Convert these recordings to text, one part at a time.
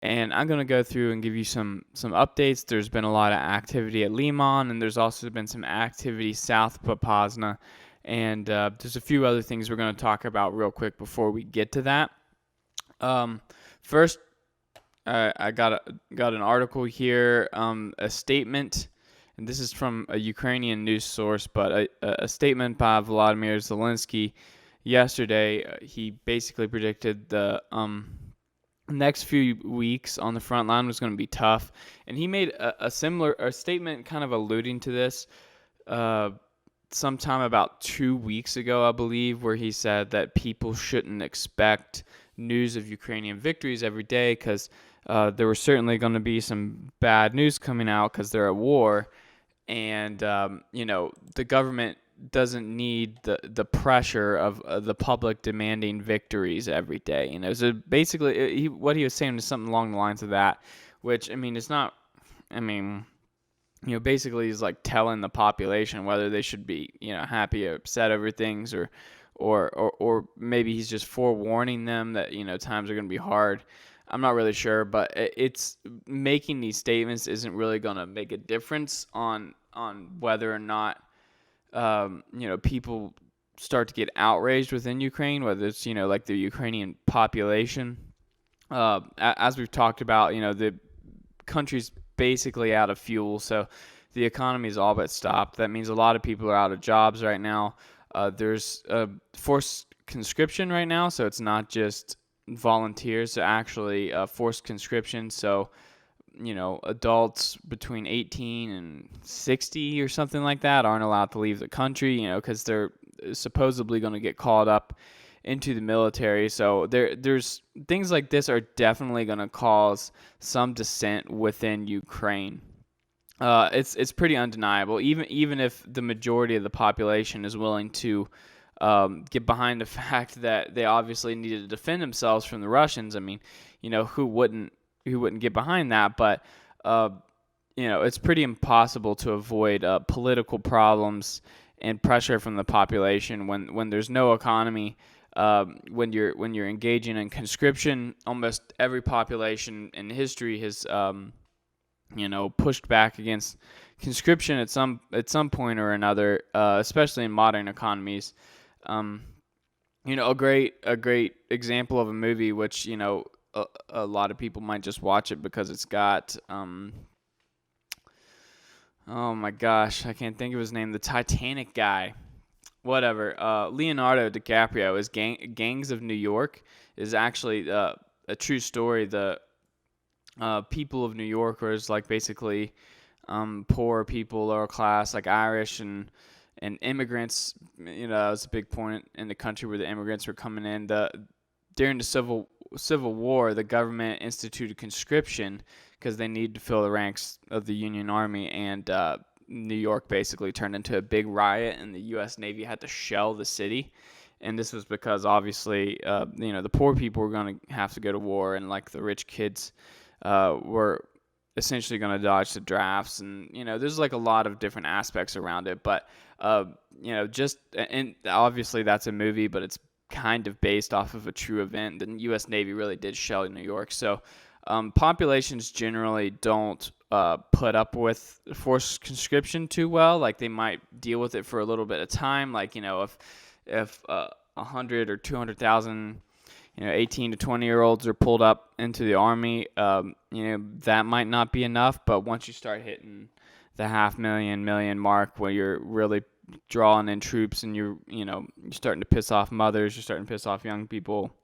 and I'm going to go through and give you some updates. There's been a lot of activity at Limon, and there's also been some activity south of Popasna, and there's a few other things we're going to talk about real quick before we get to that. First, I got an article here, a statement, and this is from a Ukrainian news source, but a statement by Volodymyr Zelensky yesterday. He basically predicted the next few weeks on the front line was going to be tough, and he made a similar statement, kind of alluding to this, sometime about 2 weeks ago, I believe, where he said that people shouldn't expect news of Ukrainian victories every day because there was certainly going to be some bad news coming out because they're at war, and the government doesn't need the pressure of the public demanding victories every day. So basically, what he was saying is something along the lines of that, which, I mean, it's not. I mean, basically he's like telling the population whether they should be, happy or upset over things, or maybe he's just forewarning them that, times are going to be hard. I'm not really sure, but it's making these statements isn't really going to make a difference on whether or not people start to get outraged within Ukraine, whether it's, like the Ukrainian population. As we've talked about, the country's basically out of fuel, so the economy is all but stopped. That means a lot of people are out of jobs right now. There's forced conscription right now, so it's not just volunteers, actually forced conscription. So adults between 18 and 60 or something like that aren't allowed to leave the country, because they're supposedly going to get called up into the military. So there's things like this are definitely going to cause some dissent within Ukraine. It's pretty undeniable. Even if the majority of the population is willing to get behind the fact that they obviously needed to defend themselves from the Russians. I mean, who wouldn't get behind that? But it's pretty impossible to avoid political problems and pressure from the population when there's no economy. When you're engaging in conscription, almost every population in history has pushed back against conscription at some point or another, especially in modern economies. A great example of a movie, which a lot of people might just watch it because it's got oh my gosh, I can't think of his name, the Titanic guy. Whatever. Leonardo DiCaprio is Gangs of New York is actually a true story. The people of New York are like basically poor people, lower class, like Irish and immigrants. That was a big point in the country where the immigrants were coming in. During the Civil War, the government instituted conscription because they needed to fill the ranks of the Union Army, and New York basically turned into a big riot, and the U.S. Navy had to shell the city. And this was because obviously, the poor people were going to have to go to war, and like the rich kids were essentially going to dodge the drafts. And there's like a lot of different aspects around it, but and obviously that's a movie, but it's kind of based off of a true event. The U.S. Navy really did shell New York, so populations generally don't put up with forced conscription too well. Like they might deal with it for a little bit of time. Like if 100 or 200,000 18 to 20-year-olds are pulled up into the army, that might not be enough. But once you start hitting the 500,000 mark, where you're really drawing in troops and you're starting to piss off mothers, you're starting to piss off young people,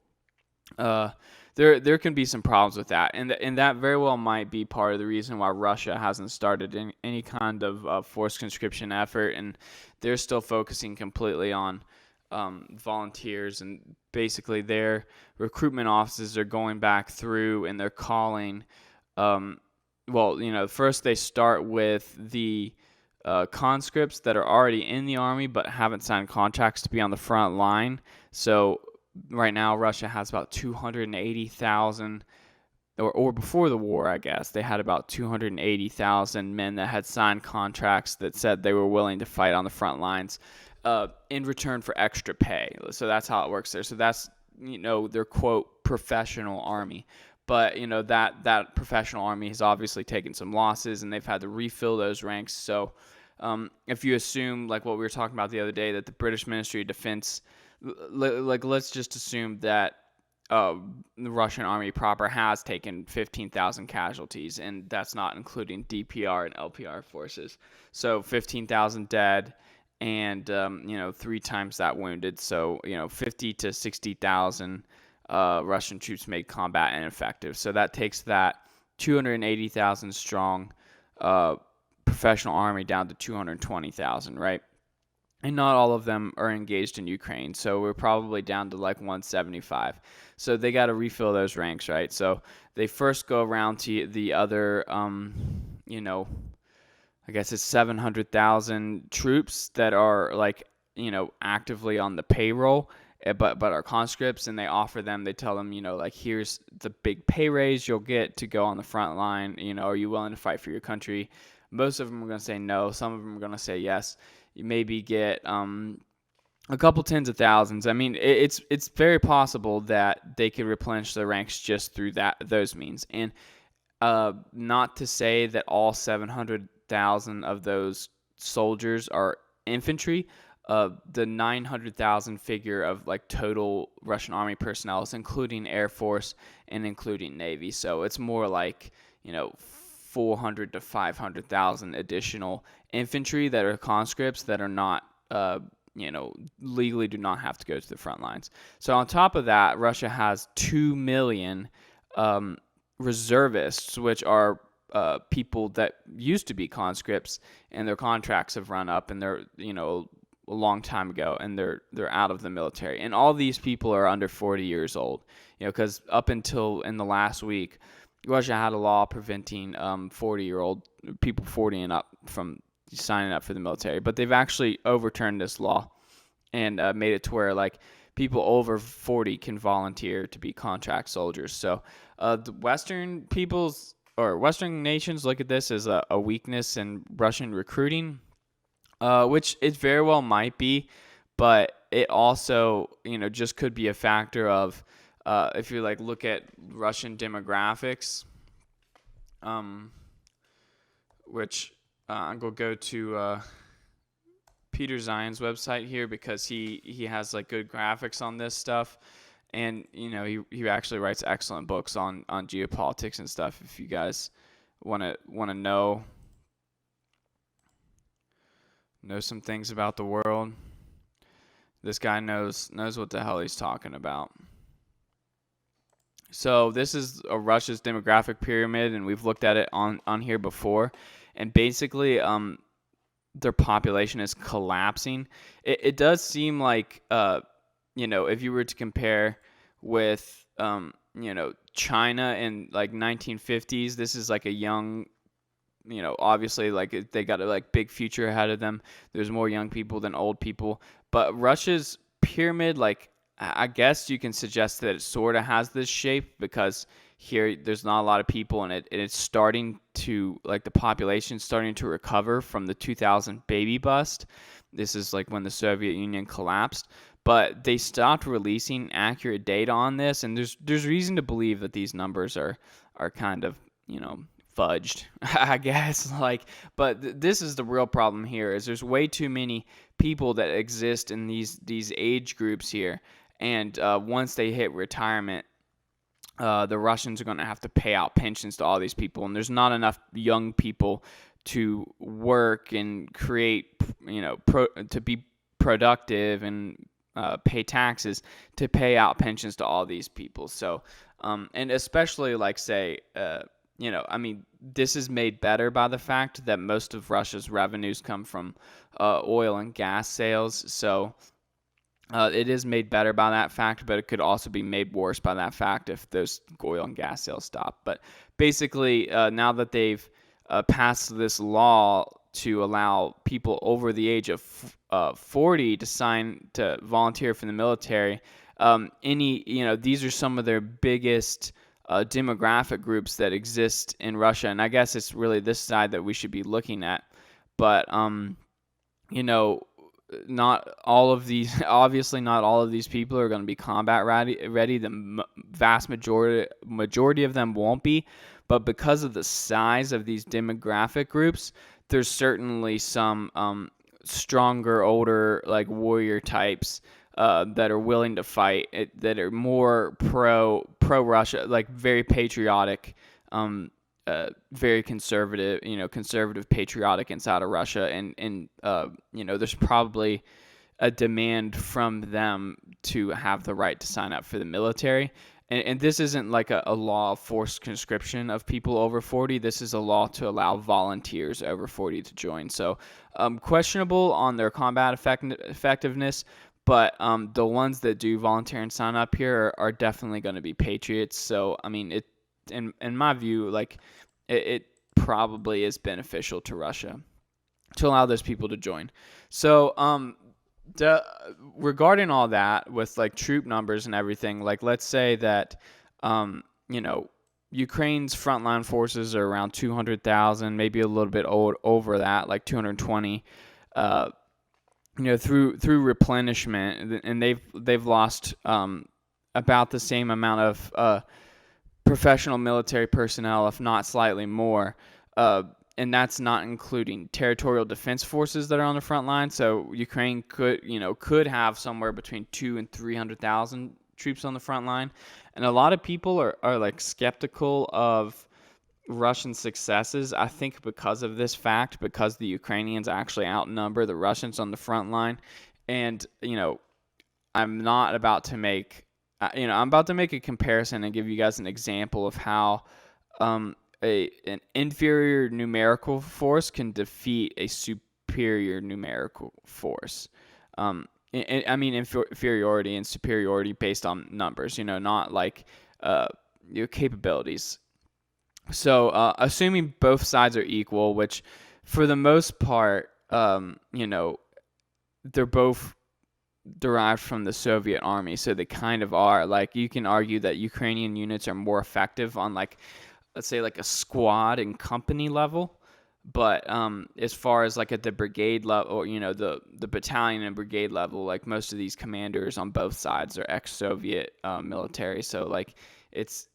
there can be some problems with that, and that very well might be part of the reason why Russia hasn't started any kind of forced conscription effort, and they're still focusing completely on volunteers, and basically their recruitment offices are going back through and they're calling. First they start with the conscripts that are already in the army but haven't signed contracts to be on the front line. So right now Russia has about 280,000, or before the war, I guess, they had about 280,000 men that had signed contracts that said they were willing to fight on the front lines in return for extra pay. So that's how it works there. So that's, their quote professional army. But that professional army has obviously taken some losses, and they've had to refill those ranks. So if you assume, like what we were talking about the other day, that the British Ministry of Defense, like let's just assume that the Russian army proper has taken 15,000 casualties, and that's not including DPR and LPR forces. So 15,000 dead, and 3 times that wounded. So 50 to 60,000 Russian troops made combat ineffective. So that takes that 280,000 strong professional army down to 220,000, right? And not all of them are engaged in Ukraine, so we're probably down to like 175. So they got to refill those ranks, right? So they first go around to the other, I guess it's 700,000 troops that are like, actively on the payroll, but are conscripts, and they offer them, they tell them, like, here's the big pay raise you'll get to go on the front line. Are you willing to fight for your country? Most of them are going to say no. Some of them are going to say yes. You maybe get a couple tens of thousands. I mean, it's very possible that they could replenish their ranks just through those means. And not to say that all 700,000 of those soldiers are infantry. The 900,000 figure of like total Russian army personnel is including Air Force and including Navy. So it's more like 400 to 500,000 additional infantry that are conscripts that are not legally do not have to go to the front lines. So on top of that, Russia has 2 million reservists, which are people that used to be conscripts, and their contracts have run up, and they're a long time ago, and they're out of the military. And all these people are under 40 years old, because up until in the last week, Russia had a law preventing 40-year-old people 40 and up from signing up for the military. But they've actually overturned this law and made it to where like people over 40 can volunteer to be contract soldiers. So the Western peoples or Western nations look at this as a weakness in Russian recruiting, which it very well might be, but it also just could be a factor of if you like look at Russian demographics, which I'm going to go to Peter Zion's website here, because he has like good graphics on this stuff, and he actually writes excellent books on geopolitics and stuff. If you guys want to know some things about the world, this guy knows what the hell he's talking about. So this is Russia's demographic pyramid, and we've looked at it on here before. And basically, their population is collapsing. It does seem like, if you were to compare with, China in like 1950s, this is like a young, obviously like they got a like big future ahead of them. There's more young people than old people. But Russia's pyramid, like, I guess you can suggest that it sort of has this shape, because here there's not a lot of people, and it's starting to, like, the population's starting to recover from the 2000 baby bust. This is like when the Soviet Union collapsed, but they stopped releasing accurate data on this, and there's reason to believe that these numbers are kind of fudged, I guess. But this is the real problem here, is there's way too many people that exist in these age groups here. And once they hit retirement, the Russians are going to have to pay out pensions to all these people, and there's not enough young people to work and create, to be productive and pay taxes to pay out pensions to all these people. So, and especially like say, this is made better by the fact that most of Russia's revenues come from oil and gas sales. So it is made better by that fact, but it could also be made worse by that fact if those oil and gas sales stop. But basically, now that they've passed this law to allow people over the age of 40 to volunteer for the military, these are some of their biggest demographic groups that exist in Russia. And I guess it's really this side that we should be looking at. But, not all of these obviously not all of these people are going to be combat ready. The vast majority of them won't be, but because of the size of these demographic groups, there's certainly some stronger, older, like warrior types that are willing to fight, that are more pro Russia, like very patriotic, very conservative, conservative, patriotic inside of Russia, and there's probably a demand from them to have the right to sign up for the military. And this isn't like a law of forced conscription of people over 40. This is a law to allow volunteers over 40 to join. So questionable on their combat effectiveness, but the ones that do volunteer and sign up here are definitely going to be patriots. So, I mean, in my view, like it probably is beneficial to Russia to allow those people to join. So, regarding all that with like troop numbers and everything, like let's say that, Ukraine's frontline forces are around 200,000, maybe a little bit over that, like 220. Through replenishment, and they've lost about the same amount of professional military personnel, if not slightly more. And that's not including territorial defense forces that are on the front line. So Ukraine could have somewhere between 200,000 and 300,000 troops on the front line. And a lot of people are like skeptical of Russian successes, I think, because of this fact, because the Ukrainians actually outnumber the Russians on the front line. And, I'm not about to make, I'm about to make a comparison and give you guys an example of how an inferior numerical force can defeat a superior numerical force. I mean inferiority and superiority based on numbers, not like your capabilities. So assuming both sides are equal, which for the most part, they're both derived from the Soviet army, so they kind of are. Like you can argue that Ukrainian units are more effective on like, let's say, like a squad and company level, but as far as like at the brigade level, or the battalion and brigade level, like most of these commanders on both sides are ex-Soviet military, so like it's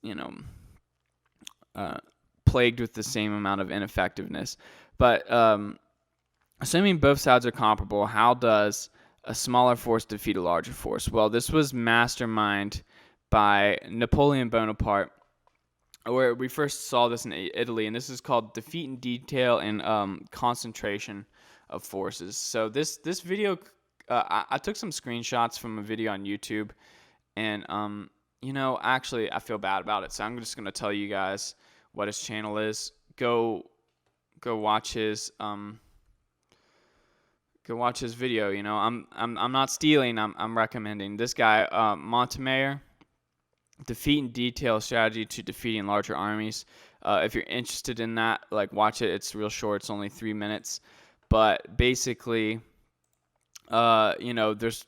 plagued with the same amount of ineffectiveness. But assuming both sides are comparable, how does a smaller force defeat a larger force? Well, this was masterminded by Napoleon Bonaparte, where we first saw this in Italy, and this is called defeat in detail and concentration of forces. So this video, I took some screenshots from a video on YouTube, and actually I feel bad about it, so I'm just gonna tell you guys what his channel is. Go watch his video. I'm not stealing. I'm recommending this guy, Montemayor. Defeat in detail strategy to defeating larger armies. If you're interested in that, like watch it. It's real short. It's only 3 minutes. But basically, here's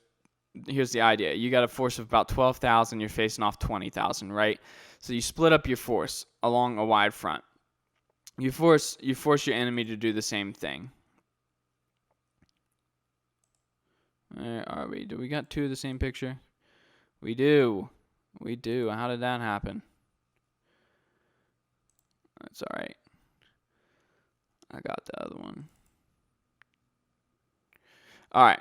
the idea. You got a force of about 12,000. You're facing off 20,000, right? So you split up your force along a wide front. You force your enemy to do the same thing. Where are we? Do we got two of the same picture? We do. We do. How did that happen? That's all right. I got the other one. All right.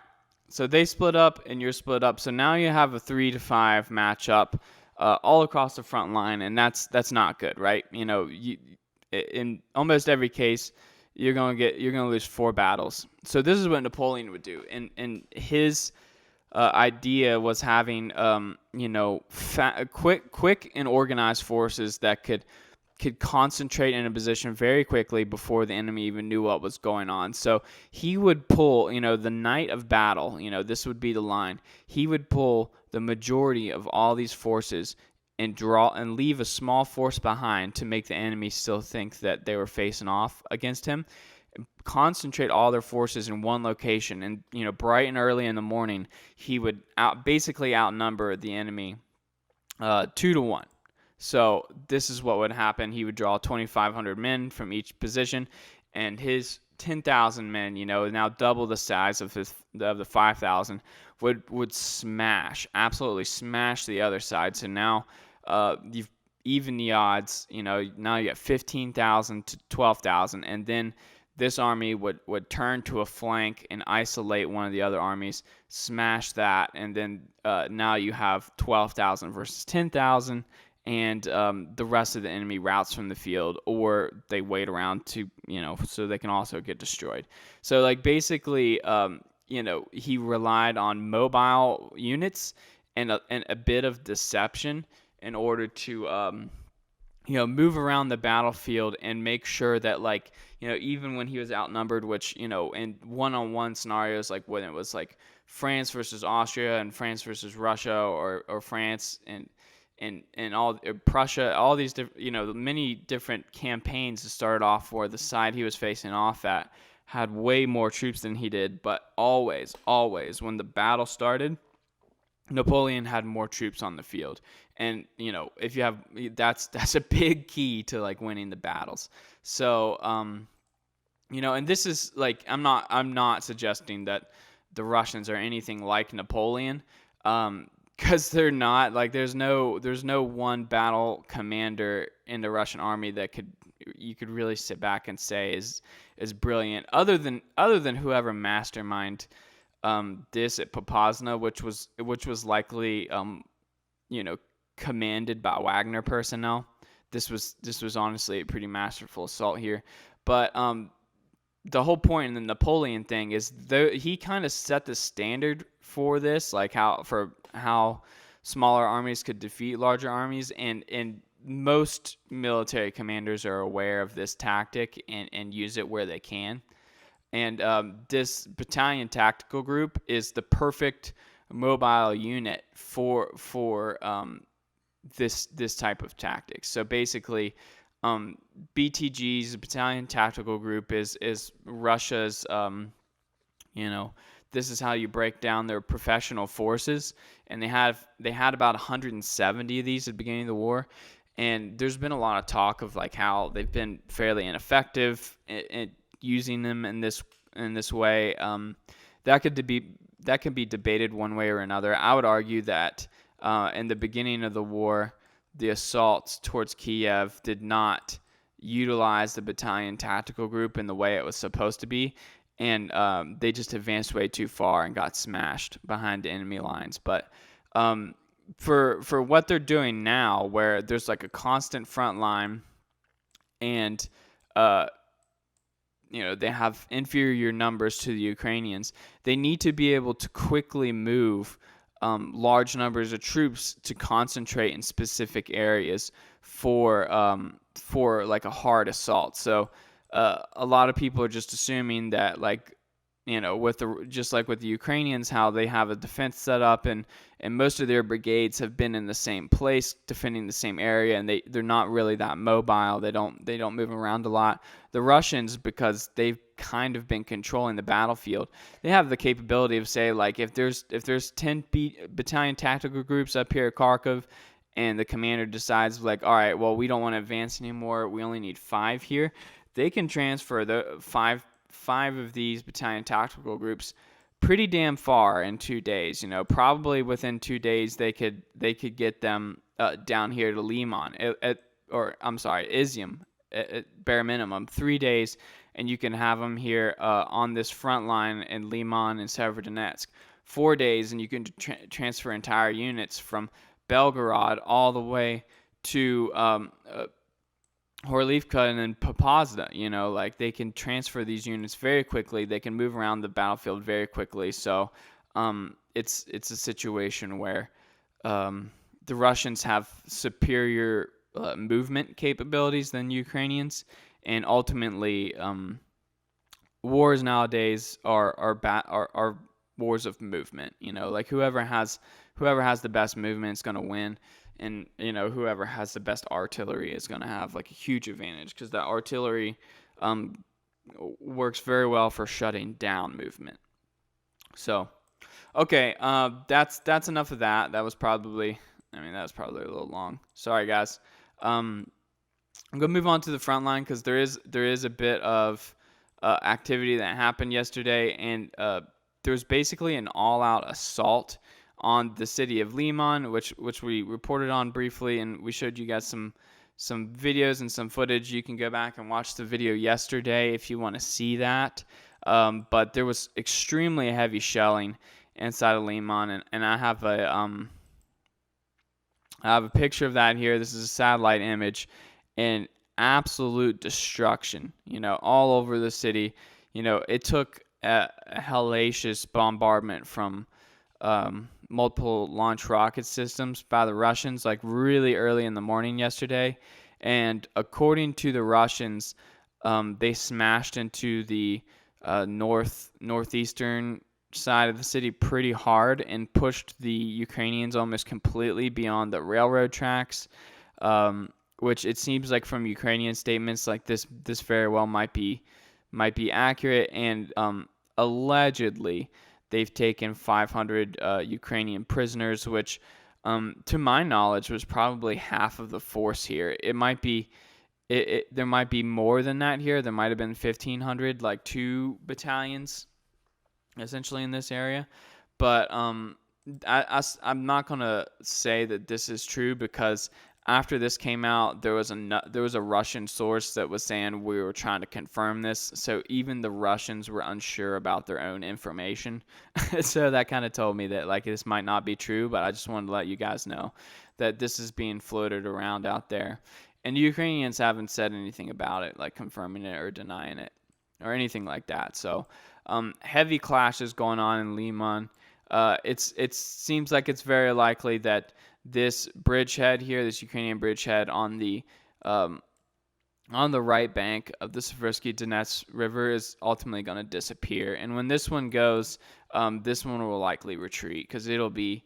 So they split up and you're split up. So now you have a 3-5 matchup all across the front line, and that's not good, right? In almost every case, you're gonna lose 4 battles. So this is what Napoleon would do, and his idea was having quick and organized forces that could concentrate in a position very quickly before the enemy even knew what was going on. So he would pull, the night of battle, this would be the line. He would pull the majority of all these forces and leave a small force behind to make the enemy still think that they were facing off against him. Concentrate all their forces in one location, and bright and early in the morning, he would basically outnumber the enemy 2-1. So this is what would happen. He would draw 2,500 men from each position, and his 10,000 men, now double the size of the 5,000, would absolutely smash the other side. So now you've even the odds. Now you got 15,000 to 12,000, and then this army would turn to a flank and isolate one of the other armies, smash that, and then now you have 12,000 versus 10,000, and the rest of the enemy routes from the field, or they wait around to, so they can also get destroyed. So, like, basically, he relied on mobile units and a bit of deception in order to move around the battlefield and make sure that, like, even when he was outnumbered, which, in one-on-one scenarios, like when it was like France versus Austria and France versus Russia, or France and all Prussia, all these different, many different campaigns to start off where the side he was facing off at had way more troops than he did, but always, when the battle started, Napoleon had more troops on the field. And if you have, that's a big key to, like, winning the battles. So and this is, like, I'm not suggesting that the Russians are anything like Napoleon, because they're not. Like, there's no one battle commander in the Russian army that you could really sit back and say is brilliant, other than whoever masterminded this at Popasna, which was likely commanded by Wagner personnel. This was honestly a pretty masterful assault here, but the whole point in the Napoleon thing is he kind of set the standard for this, like how smaller armies could defeat larger armies, and most military commanders are aware of this tactic and use it where they can. And this battalion tactical group is the perfect mobile unit for this type of tactics. So basically, BTG's battalion tactical group is Russia's. This is how you break down their professional forces, and they had about 170 of these at the beginning of the war. And there's been a lot of talk of, like, how they've been fairly ineffective in using them in this way. That could be debated one way or another. I would argue that in the beginning of the war, the assaults towards Kiev did not utilize the battalion tactical group in the way it was supposed to be, and they just advanced way too far and got smashed behind the enemy lines. But for what they're doing now, where there's, like, a constant front line, and they have inferior numbers to the Ukrainians, they need to be able to quickly move large numbers of troops to concentrate in specific areas for like a hard assault. So a lot of people are just assuming that, like, just like with the Ukrainians, how they have a defense set up, and most of their brigades have been in the same place defending the same area, and they're not really that mobile. They don't move around a lot. The Russians, because they've kind of been controlling the battlefield, they have the capability of, say, like, if there's 10 battalion tactical groups up here at Kharkov, and the commander decides, like, all right, well, we don't want to advance anymore, we only need 5 here, they can transfer the five of these battalion tactical groups pretty damn far in 2 days. Probably within 2 days they could get them down here to Liman, Izium, at bare minimum 3 days, and you can have them here on this front line in Liman and Severodonetsk. 4 days, and you can transfer entire units from Belgorod all the way to Horlivka and then Popasna. Like, they can transfer these units very quickly. They can move around the battlefield very quickly. So it's a situation where the Russians have superior movement capabilities than Ukrainians, and ultimately wars nowadays are wars of movement. Like, whoever has the best movement is going to win. And, whoever has the best artillery is going to have, like, a huge advantage, because that artillery works very well for shutting down movement. So, okay, that's enough of that. That was probably a little long. Sorry, guys. I'm going to move on to the front line, because there is a bit of activity that happened yesterday, and there was basically an all-out assault on the city of Limon, which we reported on briefly, and we showed you guys some videos and some footage. You can go back and watch the video yesterday if you want to see that. But there was extremely heavy shelling inside of Limon, and I have a picture of that here. This is a satellite image, and absolute destruction, all over the city. It took a hellacious bombardment from multiple launch rocket systems by the Russians, like really early in the morning yesterday. And according to the Russians, they smashed into the northeastern side of the city pretty hard and pushed the Ukrainians almost completely beyond the railroad tracks, which it seems like from Ukrainian statements like this very well might be accurate. And allegedly they've taken 500 Ukrainian prisoners, which to my knowledge was probably half of the force here. It might be there might be more than that here. There might have been 1,500, like 2 battalions essentially in this area. But I'm not going to say that this is true, because after this came out, there was a Russian source that was saying we were trying to confirm this. So even the Russians were unsure about their own information. So that kind of told me that like this might not be true, but I just wanted to let you guys know that this is being floated around out there. And the Ukrainians haven't said anything about it, like confirming it or denying it or anything like that. So heavy clashes going on in Limon. It seems like it's very likely that this bridgehead here, this Ukrainian bridgehead on the right bank of the Seversky Donetsk River, is ultimately going to disappear. And when this one goes, this one will likely retreat, because it'll be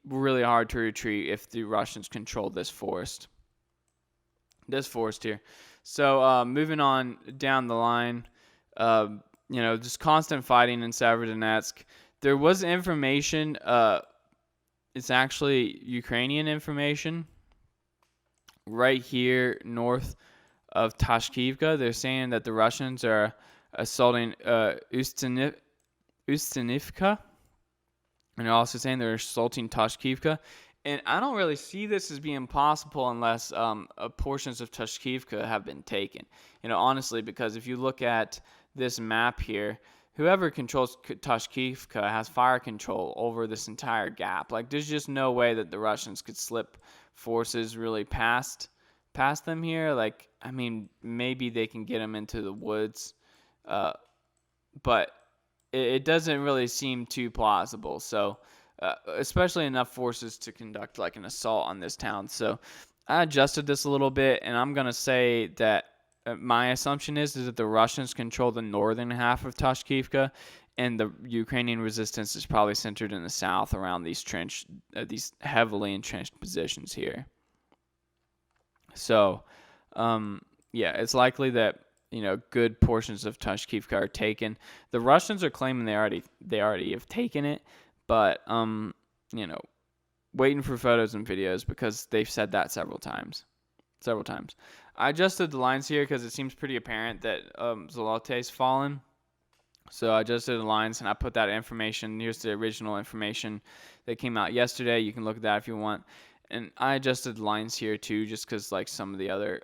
really hard to retreat if the Russians control this forest. This forest here. So moving on down the line, just constant fighting in Severodonetsk. There was information. It's actually Ukrainian information right here north of Tashkivka. They're saying that the Russians are assaulting Ustinivka, and they're also saying they're assaulting Tashkivka. And I don't really see this as being possible unless portions of Tashkivka have been taken. Honestly, because if you look at this map here, whoever controls Tashkivka has fire control over this entire gap. Like, there's just no way that the Russians could slip forces really past them here. Like, I mean, maybe they can get them into the woods, but it doesn't really seem too plausible. So, especially enough forces to conduct like an assault on this town. So I adjusted this a little bit, and I'm going to say that my assumption is that the Russians control the northern half of Tashkivka, and the Ukrainian resistance is probably centered in the south around these heavily entrenched positions here. So, it's likely that good portions of Tashkivka are taken. The Russians are claiming they already have taken it, but waiting for photos and videos, because they've said that several times. I adjusted the lines here because it seems pretty apparent that Zolote's fallen. So I adjusted the lines, and I put that information. Here's the original information that came out yesterday. You can look at that if you want. And I adjusted the lines here too, just because like some of the other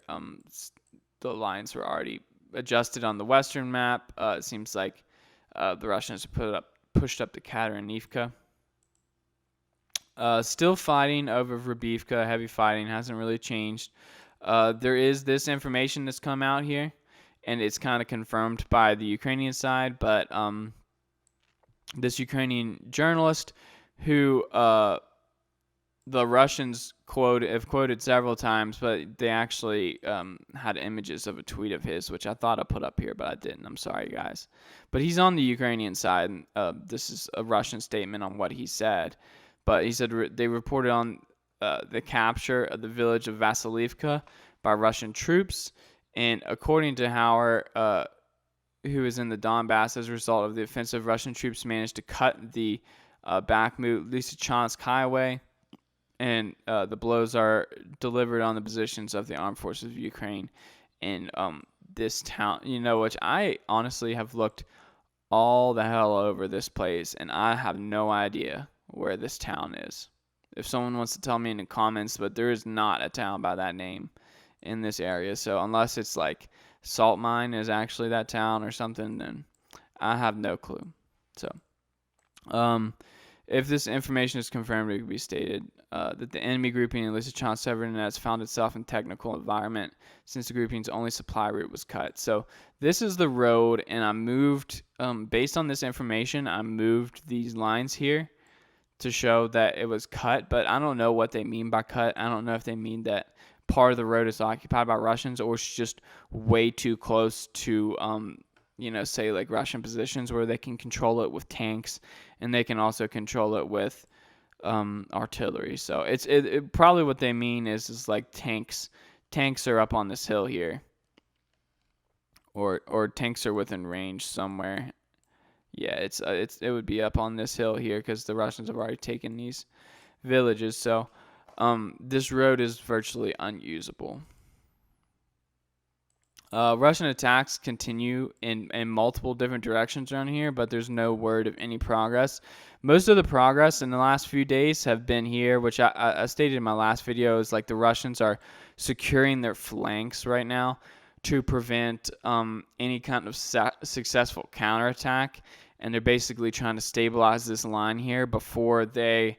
the lines were already adjusted on the western map. It seems like the Russians pushed up the Katerinivka. Still fighting over Vrabivka. Heavy fighting, hasn't really changed. There is this information that's come out here, and it's kind of confirmed by the Ukrainian side, but this Ukrainian journalist who the Russians have quoted several times, but they actually had images of a tweet of his, which I thought I put up here, but I didn't. I'm sorry, guys. But he's on the Ukrainian side, and this is a Russian statement on what he said. But he said they reported on the capture of the village of Vasilivka by Russian troops. And according to Hauer, who is in the Donbass, as a result of the offensive, Russian troops managed to cut the Bakhmut-Lysychansk highway, and the blows are delivered on the positions of the armed forces of Ukraine in this town, which I honestly have looked all the hell over this place, and I have no idea where this town is. If someone wants to tell me in the comments, but there is not a town by that name in this area. So unless it's like Salt Mine is actually that town or something, then I have no clue. So, if this information is confirmed, it could be stated that the enemy grouping in Lysychansk Severnets found itself in technical environment since the grouping's only supply route was cut. So this is the road, and I moved, based on this information, I moved these lines here to show that it was cut, but I don't know what they mean by cut. I don't know if they mean that part of the road is occupied by Russians or it's just way too close to, say like Russian positions where they can control it with tanks, and they can also control it with artillery. So it probably what they mean is like tanks. Tanks are up on this hill here, or tanks are within range somewhere. Yeah, it would be up on this hill here because the Russians have already taken these villages. So this road is virtually unusable. Russian attacks continue in multiple different directions around here, but there's no word of any progress. Most of the progress in the last few days have been here, which I stated in my last video, is like the Russians are securing their flanks right now to prevent any kind of successful counterattack, and they're basically trying to stabilize this line here before they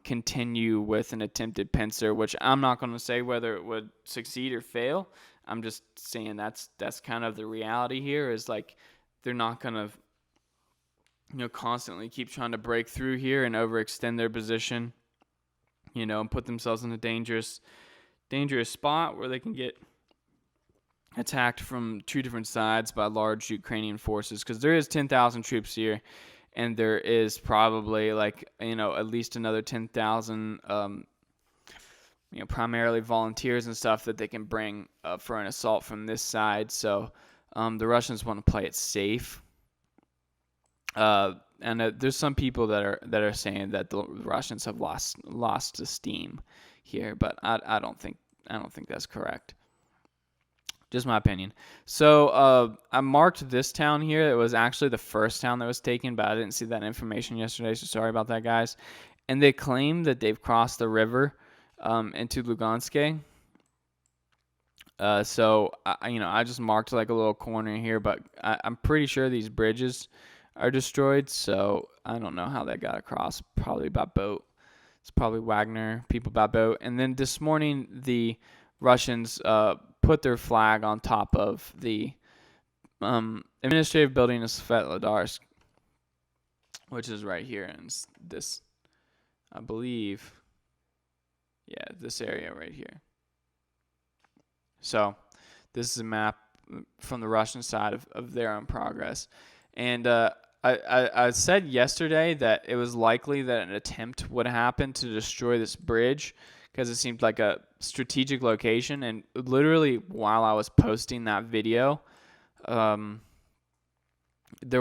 continue with an attempted pincer, which I'm not going to say whether it would succeed or fail. I'm just saying that's kind of the reality here, is like they're not going to constantly keep trying to break through here and overextend their position, and put themselves in a dangerous spot where they can get attacked from two different sides by large Ukrainian forces, because there is 10,000 troops here, and there is probably at least another 10,000 primarily volunteers and stuff that they can bring for an assault from this side. So the Russians want to play it safe. And there's some people that are saying that the Russians have lost the steam here, but I don't think that's correct. Just my opinion. So I marked this town here. It was actually the first town that was taken, but I didn't see that information yesterday, so sorry about that, guys. And they claim that they've crossed the river into Lugansk. So I just marked like a little corner here, but I'm pretty sure these bridges are destroyed. So I don't know how that got across. Probably by boat. It's probably Wagner people by boat. And then this morning the Russians put their flag on top of the administrative building of Svetodarsk, which is right here in this, I believe. Yeah, this area right here. So this is a map from the Russian side of their own progress. And I said yesterday that it was likely that an attempt would happen to destroy this bridge because it seemed like a strategic location. And literally while I was posting that video, there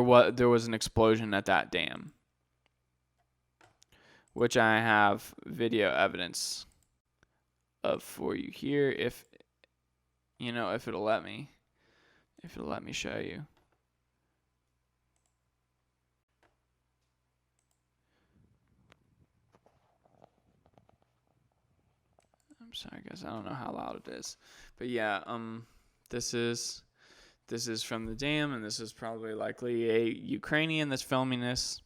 was an explosion at that dam, which I have video evidence of for you here, if it'll let me show you. I'm sorry guys, I don't know how loud it is, but yeah, this is from the dam, and this is probably likely a Ukrainian that's filming this.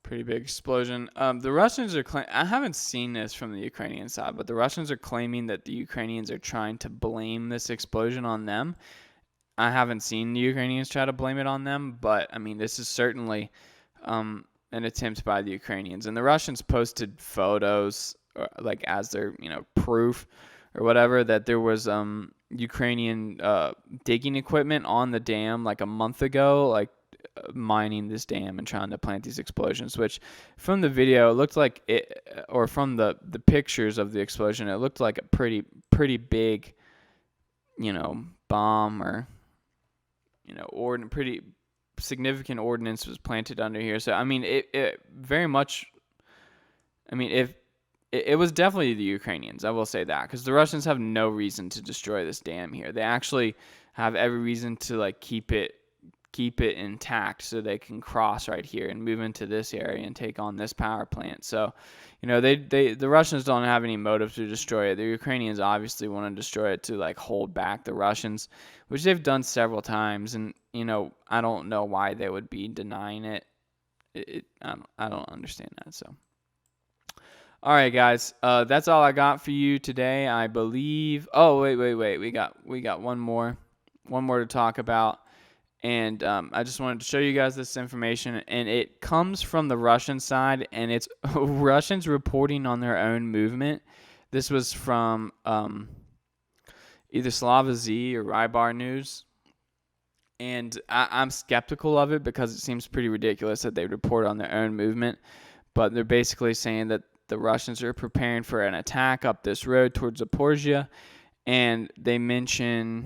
Pretty big explosion. The Russians are I haven't seen this from the Ukrainian side, but the Russians are claiming that the Ukrainians are trying to blame this explosion on them. I haven't seen the Ukrainians try to blame it on them, but I mean, this is certainly an attempt by the Ukrainians. And the Russians posted photos, like as their proof or whatever, that there was Ukrainian digging equipment on the dam like a month ago, like mining this dam and trying to plant these explosions, which from the video it looked like it, or from the pictures of the explosion, it looked like a pretty big bomb or pretty significant ordnance was planted under here. So I mean, it very much. I mean, if it was definitely the Ukrainians, I will say that, because the Russians have no reason to destroy this dam here. They actually have every reason to like keep it intact so they can cross right here and move into this area and take on this power plant. So, the Russians don't have any motive to destroy it. The Ukrainians obviously want to destroy it to like hold back the Russians, which they've done several times. And I don't know why they would be denying it. I don't understand that. So. All right, guys. That's all I got for you today. I believe. Oh, wait. We got one more to talk about, and I just wanted to show you guys this information, and it comes from the Russian side, and it's Russians reporting on their own movement. This was from either Slava Z or Rybar News, and I'm skeptical of it because it seems pretty ridiculous that they report on their own movement, but they're basically saying that the Russians are preparing for an attack up this road towards Zaporizhia, and they mention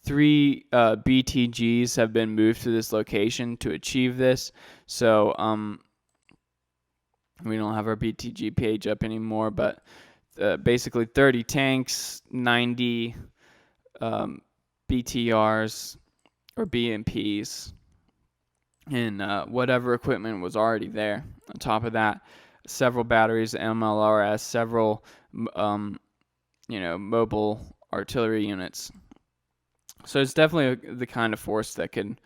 3 BTGs have been moved to this location to achieve this. So we don't have our BTG page up anymore, but basically 30 tanks, 90 BTRs or BMPs, and whatever equipment was already there. On top of that, several batteries, MLRS, several mobile artillery units. So it's definitely the kind of force that can,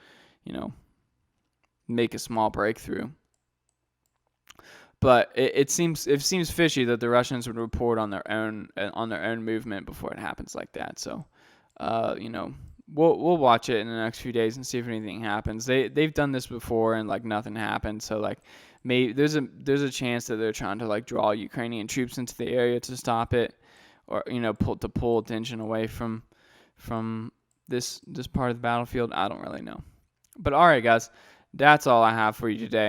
make a small breakthrough. But it seems fishy that the Russians would report on their own movement before it happens like that. So, we'll watch it in the next few days and see if anything happens. They've done this before and like nothing happened. So like maybe there's a chance that they're trying to like draw Ukrainian troops into the area to stop it, or pull attention away from this part of the battlefield. I don't really know. But all right, guys, that's all I have for you today.